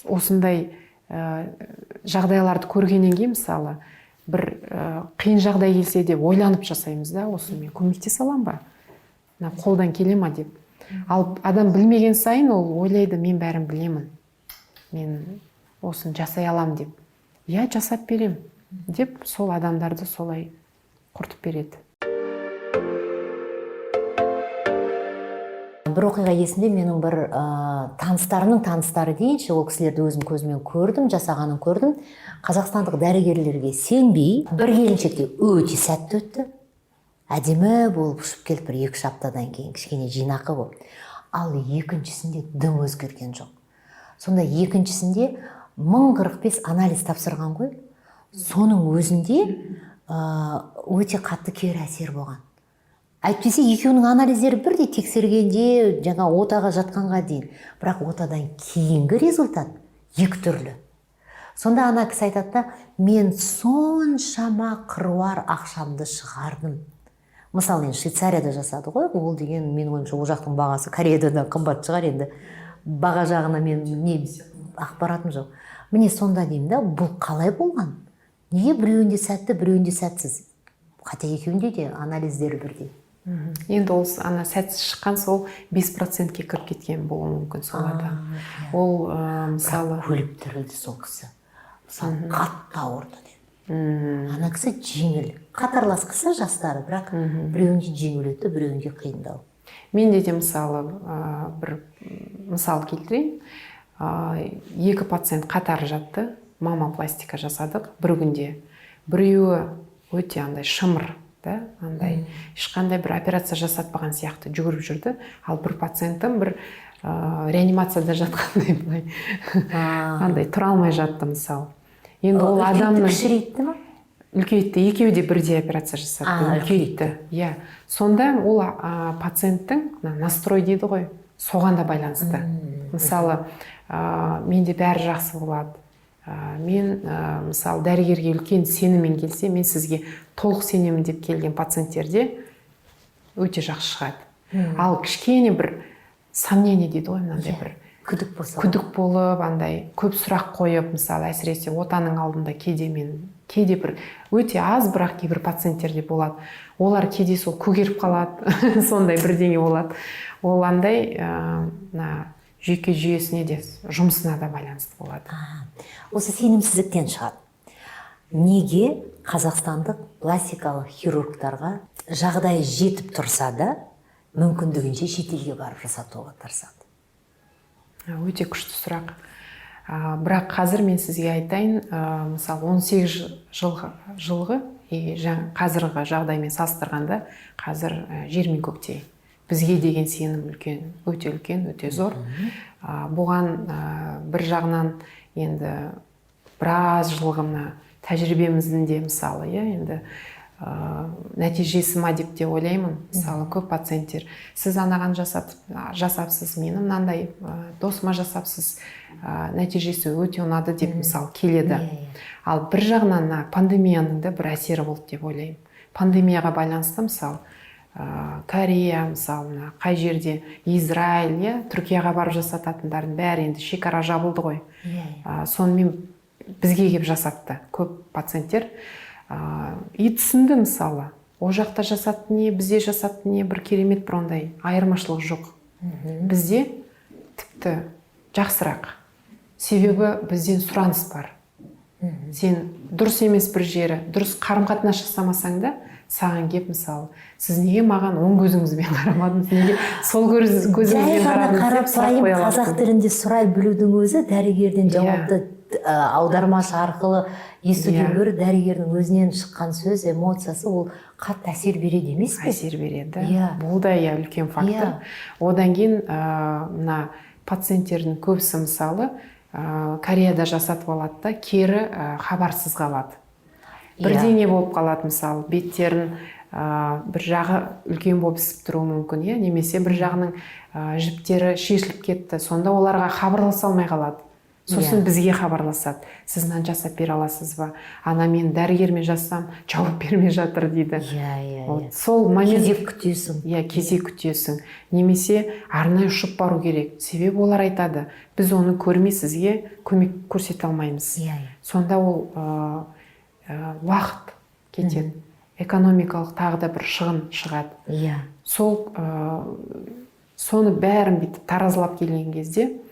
осындай жағдайларды көргеннен кейін, мысалы, бір қиын жағдай келсе де ойланып жасаймыз да, осы мен көмектесе аламын ба? Қолдан келе ма деп. Ал адам білмеген сайын ол ойлайды, мен бәрін білемін. Мен осын жасай алам деп. Я жасап берем деп, сол адамдарды солай құртып береді. Бір оқиға есімде, менің бір таныстарының таныстары дейінші, ол кісілерді өзім көзімен көрдім, жасағанын көрдім. Қазақстандық дәрігерлерге сенбей, бір келіншекте өте сәтті өтті. Әдемі болып ұшып келіп, бір 2-3 аптадан кейін кішкене жинақы болып. Ал екіншісінде дым өзгерген жоқ. Сонда екіншісінде 1045 анализ тапсырған ғой. Соның өзінде өте қатты кері әсер болған. Әйтпесе екеуінің анализдері бірдей тексергенде, жаңа отаға жатқанға дейін. Бірақ отадан кейінгі результат екі түрлі. Сонда ана кісі айтады да, мен соншама қыруар ақшамды шығардым. Мысалы, Швейцарияда жасады ғой, ол деген, мен ойымша, ол жақтың бағасы Кореядан қымбат шығар енді. Баға жағына мен ақпаратым жоқ. Міне сонда деймін да, бұл қалай болған? Неге біреуінде сәтті, біреуінде сәтсіз? Хотя екеуінде де анализдері бірдей. Енді ол сәтсіз шыққан сол 5%-ке кіріп кеткен болуы мүмкін солада. Ол, мысалы, өліп тірілді сол кісі. Мысалы, қатты ауырды деді. Ана кісі жеңіл. Қатарлас кісі, жастары, бірақ біреуінде жеңіл өтті, біреуінде қиындау. Менде де, мысалы, бір мысал келтірейін. 2 пациент қатар жатты, мамопластика жасадық бір күнде. Біреуі өте андай шымыр, андай ешқандай бір операция жасатпаған сияқты жүгіріп жүрді. Ал бір пациенттің бір реанимацияда жатқандай, андай тұра алмай жатты, мысалы. Енді ол адамның кішірейтті ма? Үлкейтті, екеуі де бірдей операция жасатты, үлкейтті. Сонда ол пациенттің настрой дейді ғой, соған да байланысты. Мысалы, менде бәрі жақсы болады. Мен, мысалы, дәрігерге үлкен сеніммен келсе, мен сізге толық сенемін деп келген пациенттерде өте жақсы шығады. Ал кішкене бір сомнение дейді ғой, мынандай бір күдік болып, андай көп сұрақ қойып, мысалы, әсіресе отаның алдында кейде бір өте аз, бірақ кейбір пациенттерде болады. Олар кейде сол көгеріп қалады, сондай бірдеңе болады. Ол андай жүйке жүйесіне де, жұмысына да байланысты болады. Осы сенімсіздіктен шығады. неге қазақстандық пластикалық хирургтарға жағдайы жетіп тұрса да мүмкіндігінше шетелге барып жасатуға тырысады? Өте күшті сұрақ. Бірақ қазір мен сізге айтайын, мысалы 18 жылғы қазіргі жағдаймен салыстырғанда қазір жер мен көктей. Бізге деген сенім үлкен, өте зор. Бұған бір жағынан енді біраз жылғы тәжірибеміздің де мысалы, енді нәтижесі ма деп те ойлаймын. Мысалы, көп пациенттер, сіз анаған жасапсыз, мені мынандай досыма жасапсыз, нәтижесі өте ұнады деп мысалы келеді. Ал бір жағынан пандемияның да бір әсері болды деп ойлаймын. Пандемияға байланысты мысалы Корея, мысалы қай жерде Израиль, Түркияға барып жасататындардың бәрі енді шекара жабылды ғой. Сонымен бізге келіп жасатты көп пациенттер. И түсінді мысалы, о жақта жасатты не, бізде жасатты не, бір керемет бір ондай айырмашылық жоқ. Бізде тіпті жақсырақ. Себебі бізден сұраныс бар. Сен дұрыс емес бір жері, дұрыс қарым-қатынас жасамасаң да, саған кеп мысалы, сіз неге маған оң көзіңізбен қарамадыңыз, неге сол көзіңізбен қарадыңыз? Қарапайым қазақ тілінде сұрай білудің өзі дәрігерден жауапты аудармашы арқылы естуден гөрі дәрігердің өзінен шыққан сөз, эмоциясы ол қатты әсер береді емес пе? Әсер береді. Бұл да үлкен фактор. Одан кейін мына пациенттердің көбісі мысалы Кореяда жасатып алады да, кері хабарсыз қалады. Бірдеңе болып қалады, мысалы, беттерін бір жағы үлкен болып ісіп тұруы мүмкін, немесе бір жағының жіптері шешіліп кетті. Сонда оларға хабарласа алмай қалады. Сосын бізге хабарласады. Сіз мынаны жасап бере аласыз ба? Ана мен дәрігермен жасасам, жауап бермей жатыр дейді. Сол момент кезек күтесің. Кезек күтесің. Немесе арнайы ұшып бару керек. Себебі олар айтады, біз оны көрмей сізге көмек көрсете алмаймыз. Сонда ол уақыт кетеді. Экономикалық тағы да бір шығын шығады. Соны бәрін бүйтіп таразылап келген кезде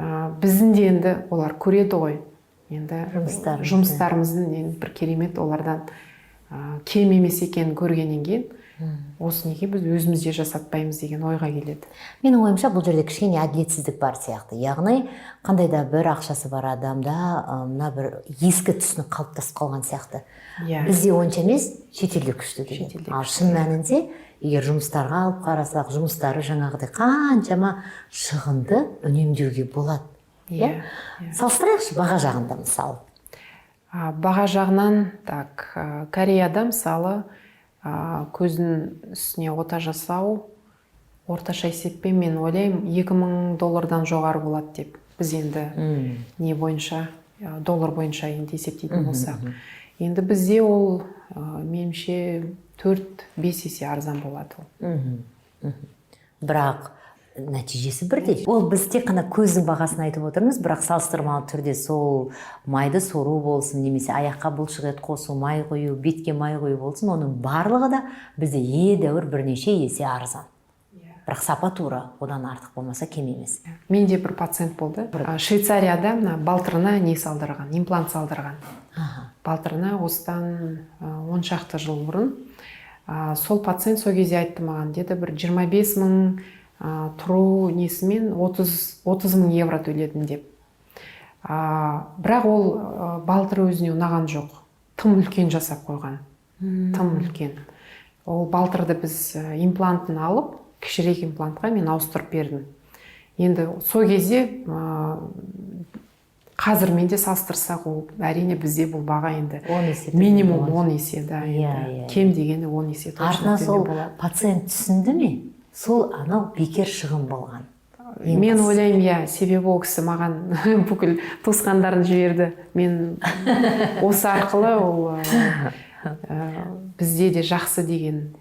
біздің де енді олар көреді ғой. Енді жұмыстарымыздың бір керемет олардан кем емес екенін көргеннен кейін, осы неге біз өзімізде жасатпаймыз деген ойға келеді. Менің ойымша бұл жерде кішкене әділетсіздік бар сияқты. Яғни қандай да бір ақшасы бар адамда мына бір ескі түсінік қалыптасып қалған сияқты. Бізде онша емес, шетелде күшті деген. Ал шын мәнінде егер жұмыстарға алып қарасақ, жұмыстары жаңағыдай қаншама шығынды үнемдеуге болады. Салыстырайықшы баға жағында мысалы. Баға жағынан, Кореяда мысалы көздің үстіне ота жасау орташа есеппен мен ойлаймын $2000 жоғары болады деп. Біз енді не бойынша, доллар бойынша енді есептейтін болсақ. Енді бізде ол меніңше 4-5 есе арзан болады ол. Бірақ нәтижесі бірдей. Ол біз тек қана көздің бағасын айтып отырмыз, бірақ салыстырмалы түрде сол майды сору болсын, немесе аяққа бұлшық ет қосу, май құю, бетке май құю болсын, оның барлығы да бізде едәуір бірнеше есе арзан. Бірақ сапа тура, одан артық болмаса кем емес. Менде бір пациент болды. Швейцарияда балтырына не салдырған, имплант салдырған. Балтырына осыдан 10 шақты жыл бұрын. Сол пациент сол кезде айтты маған, деді бір 25 мың тұру несімен 30 мың евро төледім деп. Бірақ ол балтыр өзіне ұнаған жоқ. Тым үлкен жасап қойған. Тым үлкен. Ол балтырды біз имплантын алып, кішірек имплантқа мен ауыстырып бердім. Енді сол кезде қазір менде салыстырсақ, ол әрине бізде бұл баға енді минимум 10 есе, кем дегені 10 есе. Артынан сол пациент түсінді ме? Сол анау бекер шығын болған. Мен ойлаймын, себебі ол кісі маған бүкіл туысқандарын жіберді. Мен осы арқылы ол бізде де жақсы деген.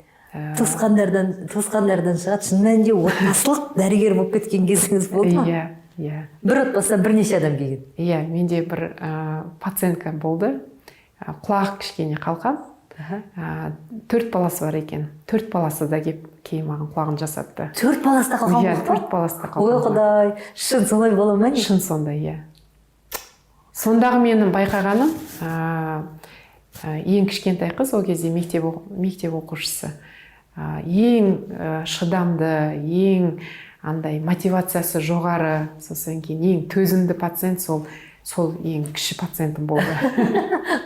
Туысқандардан шығады, шын мәнінде отбасылық дәрігер болып кеткен кезіңіз болды ма? Бір отбасыда бірнеше адам келген? Менде бір пациентка болды. Құлағы кішкене қалқан. 4 баласы бар екен. 4 баласы да кейін маған құлағын жасатты. 4 баласы да қалқан болды? 4 баласы да қалқан. Ой Құдай, шын солай бола ма? Шын сондай, сондағы менің байқағаным ең кішкентай қыз ол кезде мектеп оқушысы ең шыдамды, ең андай мотивациясы жоғары, сосын кейін ең төзімді пациент сол ең кіші пациентім болды.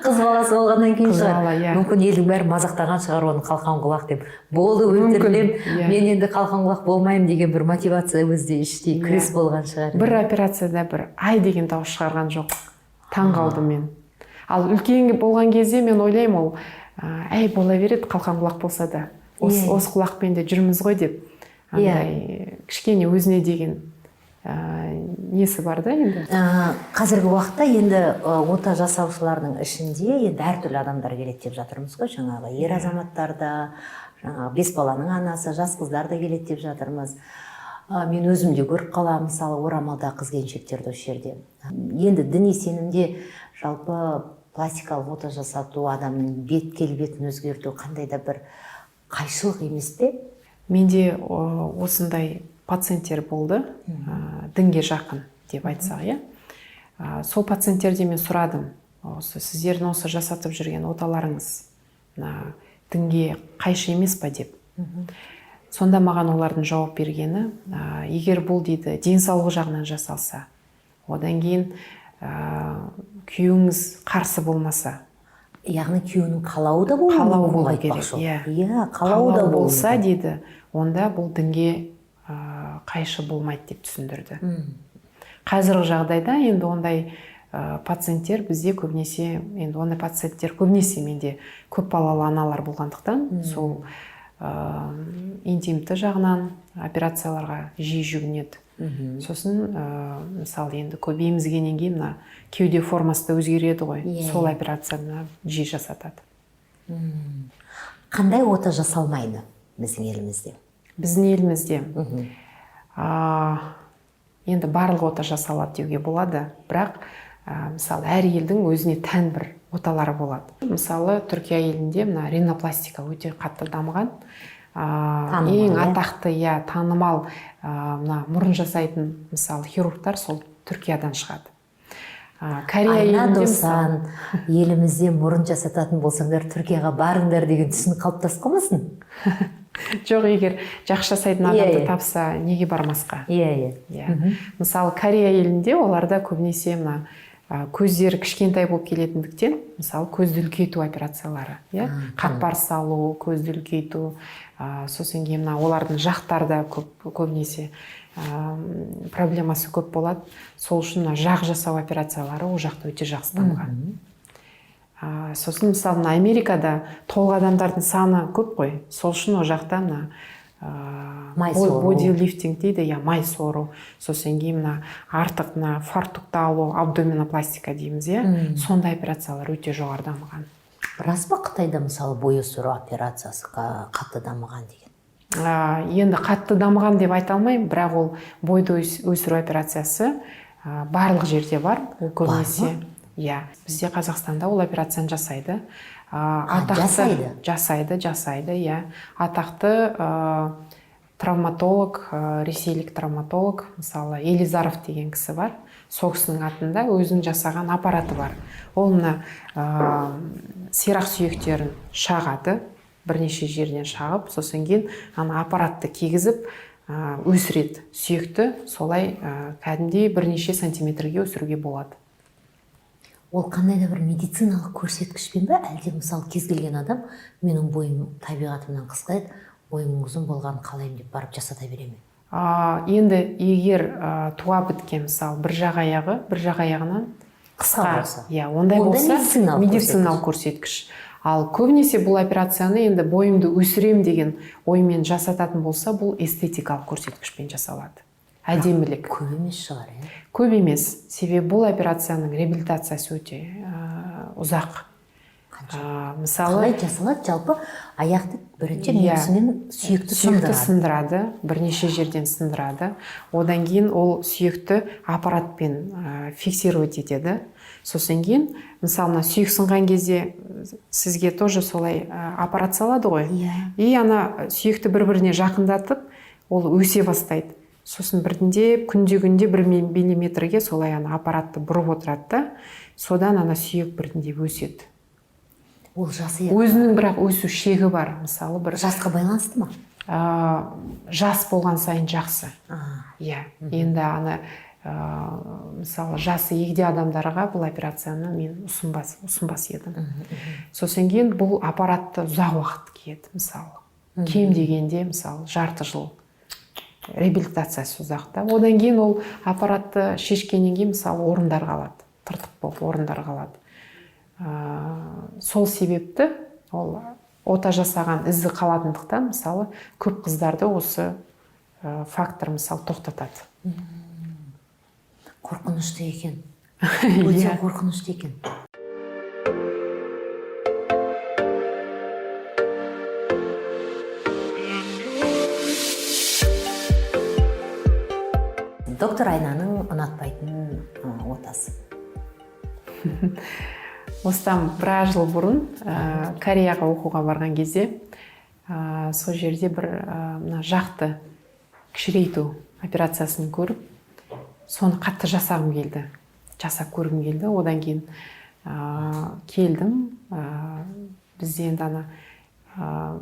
Қыз баласы болғаннан кейін Қыз шығар. бала, иә. Мүмкін елдің бәрі мазақтаған шығар оны қалқан құлақ деп. Болды, өлтірілем, иә. мен енді қалқан құлақ болмаймын деген бір мотивация өзде іштей күрес болған шығар. Бір операцияда бір ай деген дауыс шығарған жоқ. Таң қалдым мен. Ал үлкен болған кезде мен ойлаймын, ол әй бола береді, қалқан құлақ болса да. Осы құлақпен де жүрміз ғой деп. Андай кішкене өзіне деген несі бар да енді. Қазіргі уақытта енді ота жасаушылардың ішінде енді әртүрлі адамдар келеді деп жатырмыз ғой. Жаңағы ер азаматтар да, жаңағы 5 баланың анасы, жас қыздар да келеді деп жатырмыз. Мен өзім де көріп қаламын, мысалы орамалда қыз-келіншектерді осы жерде. Енді діни сенімде жалпы пластикалық ота жасату, адамның бет-келбетін өзгерту қандай да бір қайшылық емес пе? Менде осындай пациенттер болды, дінге жақын деп айтсақ, иә. Сол пациенттерде мен сұрадым, сіздердің осы жасатып жүрген оталарыңыз дінге қайшы емес па деп. Сонда маған олардың жауап бергені, егер бұл дейді денсаулығы жағынан жасалса, одан кейін күйеуіңіз қарсы болмаса, яғни күйеуінің қалауы да болуы керек. Иә, қалауы да болса дейді, онда бұл дінге қайшы болмайды деп түсіндірді. Қазіргі жағдайда енді ондай пациенттер бізде көбінесе, енді ондай пациенттер көбінесе менде көп балалы аналар болғандықтан, сол интимті жағынан операцияларға жиі жүгінеді. Сосын мысалы енді көбейімізгеннен кейін кеуде формасы да өзгереді ғой, сол операцияны жиі жасатады. Қандай ота жасалмайды біздің елімізде? Біздің елімізде енді барлық ота жасалады деуге болады, бірақ мысалы әр елдің өзіне тән бір оталары болады. Мысалы Түркия елінде ринопластика өте қатты дамыған, ең атақты, танымал мұрын жасайтын мысалы хирургтар сол Түркиядан шығады. Айна Досан, елімізде мұрын жасататын болсаңдар, Түркияға барыңдар деген түсінік қалыптасып қалмасын? Жоқ, егер жақсы жасайтын адамды тапса, неге бармасқа? Мысалы Корея елінде оларда көбінесе көздері кішкентай болып келетіндіктен, мысалы көзді үлкейту операциялары, қатпар салу, көзді үлкейту, сосын кейін олардың жақтарда көбінесе проблемасы көп болады. Сол үшін жақ жасау операциялары ол жақта өте жақсы дамыған. Сосын мысалы Америкада толық адамдардың саны көп қой. Сол үшін ол жақта бодилифтинг дейді, май сору, сосын кейін артық фартукты алу, абдоминопластика дейміз, сондай операциялар өте жоғары дамыған. Рас па Қытайда мысалы бой өсіру операциясы қатты дамыған деген? Енді қатты дамыған деп айта алмаймын, бірақ ол бойды өсіру операциясы барлық жерде бар, ол көбінесе. Бізде Қазақстанда ол операцияны жасайды. Жасайды. Атақты травматолог, ресейлік травматолог, мысалы Елизаров деген кісі бар. Сол кісінің атында өзінің жасаған аппараты бар. Ол сирақ сүйектерін шағады, бірнеше жерден шағып, сосын кейін аппаратты кигізіп өсіреді сүйекті, солай кәдімгідей бірнеше сантиметрге өсіруге болады. Ол қандай да бір медициналық көрсеткішпен бе, әлде мысалы кез келген адам менің бойым табиғатымнан қысқа еді, бойым ұзын болғанын қалаймын деп барып жасата беремін? Енді егер туа біткен мысалы бір жақ аяғынан қысқа болса, ондай болса медициналық көрсеткіш. Ал көбінесе бұл операцияны енді бойымды өсірем деген оймен жасататын болса, бұл эстетикалық көрсеткішпен жасалады. Әдемілік. Көп емес шығар, Көп емес. Себебі бұл операцияның реабилитациясы өте ұзақ. Қалай жасалады? Жалпы аяқты бірінші менсімен сүйекті сындырады, бірнеше жерден сындырады. Одан кейін ол сүйекті аппаратпен фиксировать етеді. Сосын кейін, мысалы, сүйек сынған кезде сізге тоже солай аппарат салады ғой. И сүйекті бір-біріне жақындатып, ол өсе бастайды. Сосын бірдінде күнде 1 миллиметрге солай аппаратты бұрып отырады да, содан ана сүйек біртіндеп өседі. Ол жасы Өзінің бірақ өсу шегі бар. Мысалы бір жасқа байланысты ма? Жас болған сайын жақсы. Иә. Енді ана мысалы жасы егде адамдарға бұл операцияны мен ұсынбас едім. Сосын кейін бұл аппаратты ұзақ уақыт киеді, мысалы. Кем дегенде, мысалы, жарты жыл реабилитациясы ұзақта. Одан кейін ол аппаратты шешкеннен кейін, мысалы, орындар қалады. Тыртық болып орындар қалады. Сол себепті ол ота жасаған ізі қалатындықтан, мысалы, көп қыздарды осы фактор, мысалы, тоқтатады. Қорқынышты екен. Өте қорқынышты екен. Доктор Айнаның ұнатпайтын отасы. Осыдан біраз жыл бұрын Кореяға оқуға барған кезде сол жерде бір жақты кішірейту операциясын көріп, соны қатты жасағым келді. Жасап көргім келді. Одан кейін келдім. Бізде енді ана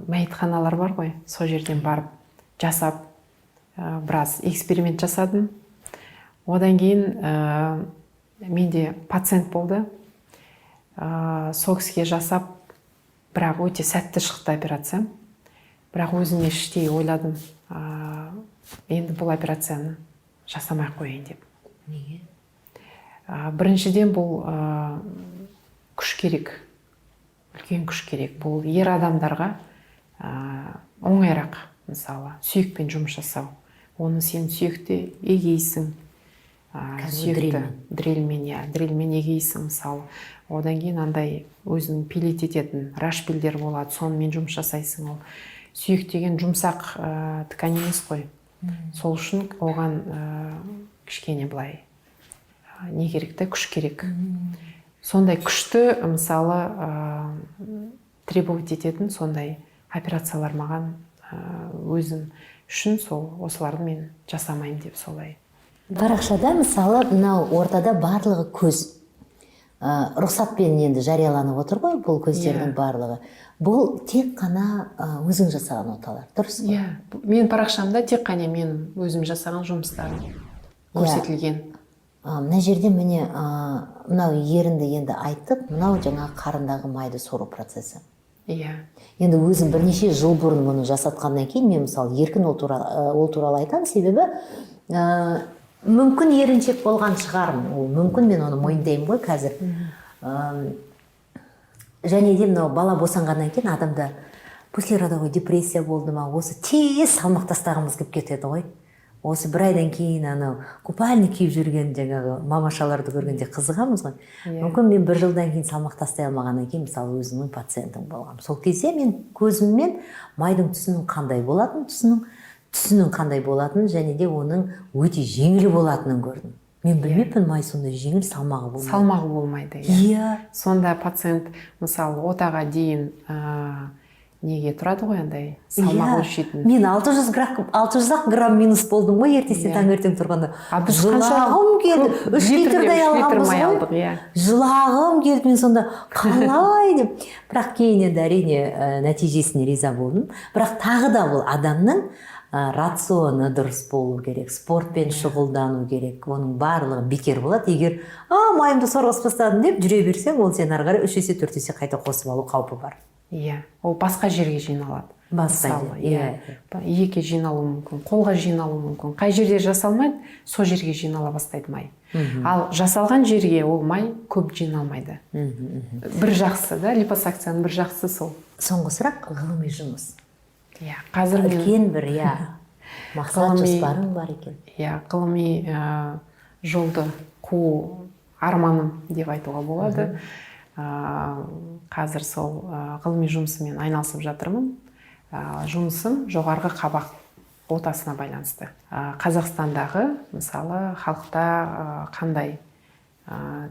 мәйітханалар бар ғой, сол жерден барып жасап, біраз эксперимент жасадым. Одан кейін менде пациент болды. Сол кісіге жасап, бірақ өте сәтті шықты операция. Бірақ өзіме іштей ойладым, енді бұл операцияны жасамай қояйын деп. Неге? Біріншіден бұл күш керек. Үлкен күш керек. Бұл ер адамдарға оңайырақ, мысалы, сүйекпен жұмыс жасау. Оны сен сүйекте егейсің. Дрельмен егейсің, мысалы. Одан кейін андай өзің пилет ететін рашпилдер болады, сонымен жұмыс жасайсың. Ол сүйек деген жұмсақ ткань емес қой. Сол үшін оған кішкене былай не керекті, күш керек. Сондай күшті, мысалы, требовать ететін сондай операциялар маған өзім үшін осыларды мен жасамаймын деп солай. Парақшада, мысалы, мынау ортада барлығы көз. Рұқсатпен енді жарияланып отыр ғой, бұл көздердің барлығы. Бұл тек қана өзің жасаған оталар, дұрыс қой? Мен парақшамда тек қана мен өзім жасаған жұмыстарым көрсетілген. Мына жерде міне мынау ерінді енді айттық, мынау жаңа қарындағы майды сору процесі. Енді өзім бірнеше жыл бұрын мұны жасатқаннан кейін мен мысалы еркін ол туралы айтамын, себебі мүмкін еріншек болған шығармын. Ол мүмкін, мен оны мойындаймын ғой қазір. Және де мынау бала босанғаннан кейін адамда послеродовой депрессия болды ма, осы тез салмақ тастағымыз келіп кетеді ғой. Осы бір айдан кейін анау купальник киіп жүрген жаңағы мамашаларды көргенде қызығамыз ғой. Мүмкін мен бір жылдан кейін салмақ тастай алмағаннан кейін мысалы өзімнің пациентім болғам. Сол кезде мен көзіммен майдың түсінің қандай болатынын және де оның өте жеңіл болатынын көрдім. Мен білмеппін, май сондай жеңіл, салмағы болмайды. Салмағы болмайды. Сонда пациент мысалы отаға дейін неге тұрады ғой андай салмақ өлшейтін. Мен 600 грамм минус болдым ғой ертесіне таңертең тұрғанда. Жылағым келді. 3 литрдай алғанбыз ғой. Жылағым келді, мен сонда қалай деп. Бірақ кейін енді әрине нәтижесіне риза болдым. Бірақ тағы да бұл адамның рационы дұрыс болу керек, спортпен шұғылдану керек, оның барлығы бекер болады. Егер майымды сорғыз бастадым деп жүре берсең, ол сен ары қарай 3 есе 4 есе қайта қосып алу қаупі бар. Ол басқа жерге жиналады. Иекке жиналуы мүмкін, қолға жиналуы мүмкін. Қай жерде жасалмайды, сол жерге жинала бастайды май. Ал жасалған жерге ол май көп жиналмайды. Бір жақсы да, липосакцияның бір жақсы сол. Соңғы сұрақ ғылыми жұмыс. Қазір үлкен бір мақсат жоспарың бар екен. Ғылыми жолды қуу арманым деп айтуға болады. Қазір сол ғылыми жұмысымен айналысып жатырмын. Жұмысым жоғарғы қабақ отасына байланысты. Қазақстандағы, мысалы, халықта қандай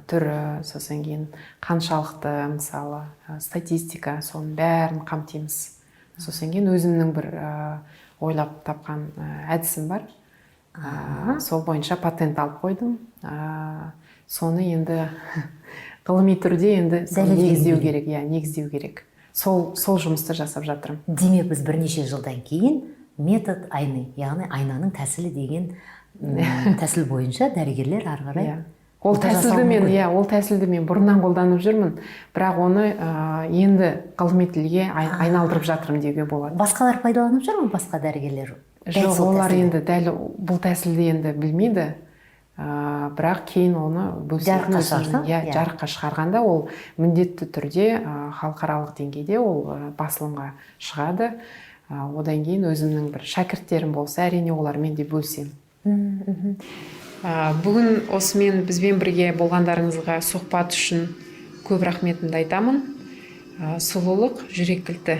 түрі, сосын кейін қаншалықты, мысалы, статистика, соның бәрін қамтимыз. Сосын кейін өзімнің бір ойлап тапқан әдісім бар. Сол бойынша патент алып қойдым. Соны енді ғылыми түрде енді сол Дәлелдеу негіздеу керек. керек, иә, негіздеу керек. Сол жұмысты жасап жатырмын. Демек біз бірнеше жылдан кейін метод айны, яғни айнаның тәсілі деген тәсіл бойынша дәрігерлер ары қарай Иә. Ол тәсілді мен, ол тәсілді мен бұрыннан қолданып жүрмін, бірақ оны енді ғылыми тілге айналдырып жатырмын деуге болады. Басқалар пайдаланып жүр ме, басқа дәрігерлер? Жоқ, олар енді дәл бұл тәсілді енді білмейді, бірақ кейін оны жарыққа шығарғанда ол міндетті түрде халықаралық деңгейде ол басылымға шығады. Одан кейін өзімнің бір шәкірттерім болса, әрине олармен де бөлісемін. Бүгін осымен бізбен бірге болғандарыңызға сұхбат үшін көп рахметімді айтамын. Сұлулық жүрек кілті.